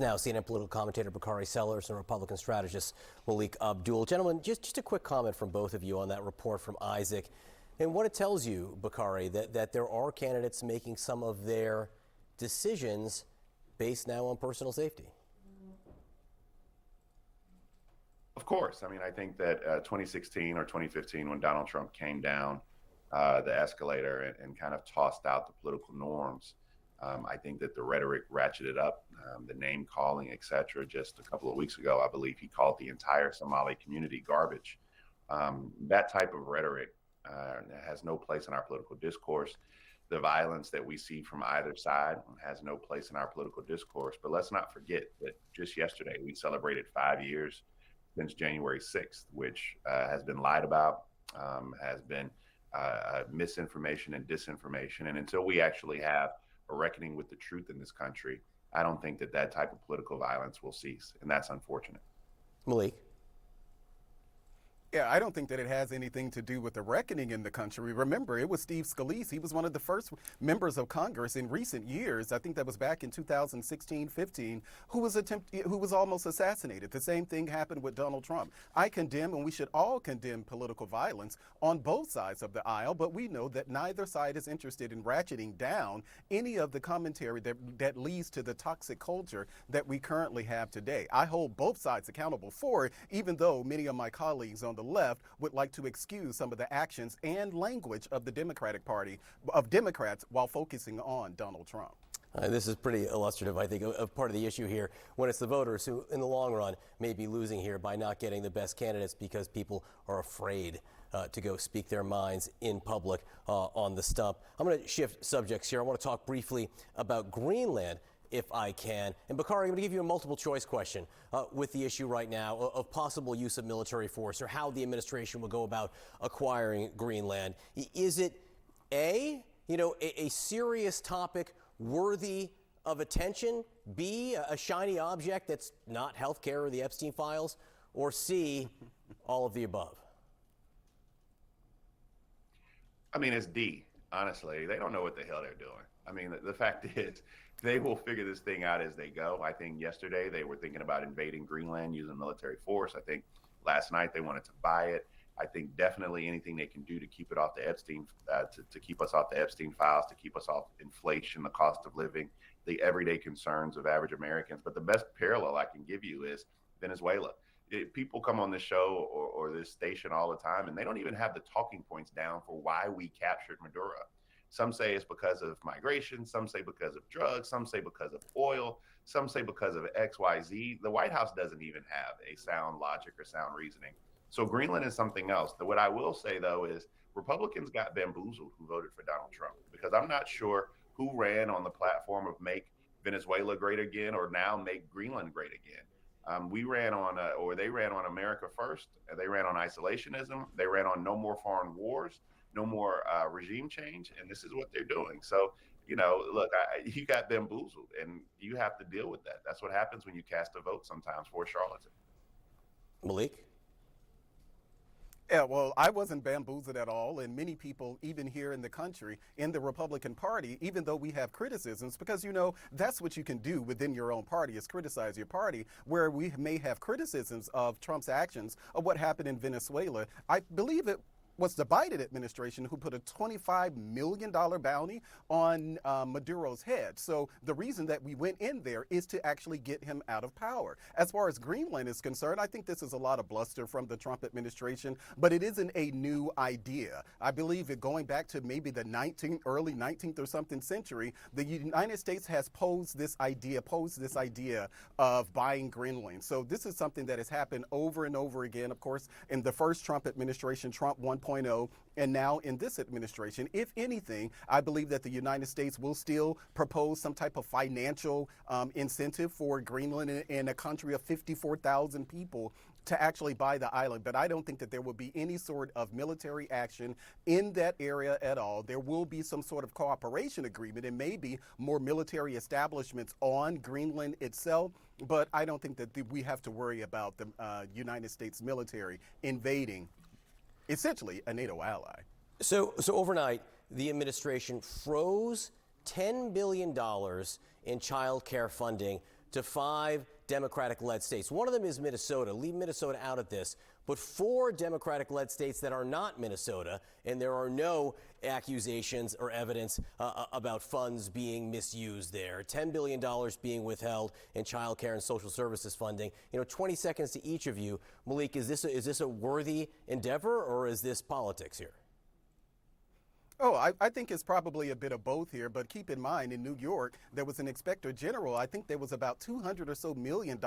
Now, CNN political commentator Bakari Sellers and Republican strategist Malik Abdul. Gentlemen, just a quick comment from both of you on that report from Isaac and what it tells you, Bakari, that there are candidates making some of their decisions based now on personal safety. Of course. I mean, I think that 2016 or 2015, when Donald Trump came down the escalator and kind of tossed out the political norms, I think that the rhetoric ratcheted up, the name calling, et cetera. Just a couple of weeks ago, I believe he called the entire Somali community garbage. That type of rhetoric has no place in our political discourse. The violence that we see from either side has no place in our political discourse. But let's not forget that just yesterday, we celebrated 5 years since January 6th, which has been lied about, has been misinformation and disinformation. And until we actually have a reckoning with the truth in this country, I don't think that type of political violence will cease. And that's unfortunate. Malik. Yeah, I don't think that it has anything to do with the reckoning in the country. Remember, it was Steve Scalise. He was one of the first members of Congress in recent years. I think that was back in 2016-15, who was almost assassinated. The same thing happened with Donald Trump. I condemn, and we should all condemn, political violence on both sides of the aisle, but we know that neither side is interested in ratcheting down any of the commentary that leads to the toxic culture that we currently have today. I hold both sides accountable for it, even though many of my colleagues on the left would like to excuse some of the actions and language of the Democratic Party, of Democrats, while focusing on Donald Trump. This is pretty illustrative, I think, of part of the issue here, when it's the voters who, in the long run, may be losing here by not getting the best candidates because people are afraid to go speak their minds in public on the stump. I'm going to shift subjects here. I want to talk briefly about Greenland, if I can. And Bakari, I'm going to give you a multiple choice question with the issue right now of possible use of military force or how the administration will go about acquiring Greenland. Is it a serious topic worthy of attention, B, a shiny object that's not healthcare or the Epstein files, or C, all of the above? I mean, it's D, honestly. They don't know what the hell they're doing. I mean, the fact is, they will figure this thing out as they go. I think yesterday they were thinking about invading Greenland using military force. I think last night they wanted to buy it. I think definitely anything they can do to keep it off the Epstein, to keep us off the Epstein files, to keep us off inflation, the cost of living, the everyday concerns of average Americans. But the best parallel I can give you is Venezuela. People come on this show or this station all the time, and they don't even have the talking points down for why we captured Maduro. Some say it's because of migration. Some say because of drugs. Some say because of oil. Some say because of XYZ. The White House doesn't even have a sound logic or sound reasoning. So Greenland is something else. What I will say, though, is Republicans got bamboozled who voted for Donald Trump, because I'm not sure who ran on the platform of make Venezuela great again or now make Greenland great again. They ran on America first. They ran on isolationism. They ran on no more foreign wars, no more regime change, and this is what they're doing. So, look, you got bamboozled, and you have to deal with that. That's what happens when you cast a vote sometimes for a charlatan. Malik? Yeah, well, I wasn't bamboozled at all, and many people, even here in the country, in the Republican Party, even though we have criticisms, because, that's what you can do within your own party, is criticize your party, where we may have criticisms of Trump's actions, of what happened in Venezuela. I believe it was the Biden administration who put a $25 million bounty on Maduro's head. So the reason that we went in there is to actually get him out of power. As far as Greenland is concerned, I think this is a lot of bluster from the Trump administration, but it isn't a new idea. I believe that going back to maybe the early 19th or something century, the United States has posed this idea of buying Greenland. So this is something that has happened over and over again, of course, in the first Trump administration, Trump 1.0, and now in this administration. If anything, I believe that the United States will still propose some type of financial incentive for Greenland in a country of 54,000 people to actually buy the island. But I don't think that there will be any sort of military action in that area at all. There will be some sort of cooperation agreement and maybe more military establishments on Greenland itself. But I don't think that we have to worry about the United States military invading essentially a NATO ally. So overnight, the administration froze $10 billion in child care funding to 5 Democratic-led states. One of them is Minnesota. Leave Minnesota out of this. But 4 Democratic-led states that are not Minnesota, and there are no accusations or evidence about funds being misused there. $10 billion being withheld in child care and social services funding. 20 seconds to each of you. Malik, is this a worthy endeavor, or is this politics here? Oh, I think it's probably a bit of both here, but keep in mind, in New York, there was an inspector general. I think there was about $200 or so million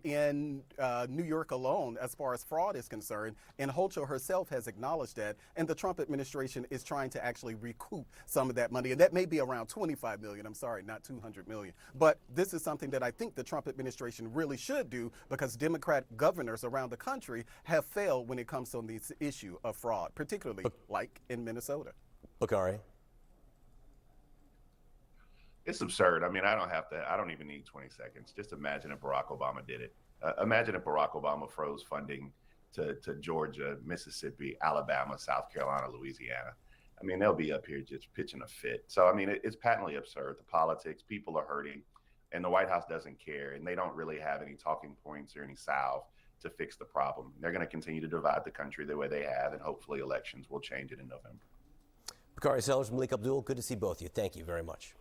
in New York alone as far as fraud is concerned, and Hochul herself has acknowledged that, and the Trump administration is trying to actually recoup some of that money, and that may be around 25 million. I'm sorry, not 200 million. But this is something that I think the Trump administration really should do, because Democrat governors around the country have failed when it comes to this issue of fraud, particularly like in Minnesota. Bakari? It's absurd. I mean, I don't even need 20 seconds. Just imagine if Barack Obama did it. Imagine if Barack Obama froze funding to Georgia, Mississippi, Alabama, South Carolina, Louisiana. I mean, they'll be up here just pitching a fit. So, I mean, it's patently absurd. The politics, people are hurting, and the White House doesn't care, and they don't really have any talking points or any salve to fix the problem. They're going to continue to divide the country the way they have, and hopefully elections will change it in November. Bakari Sellers, Malik Abdul, good to see both of you. Thank you very much.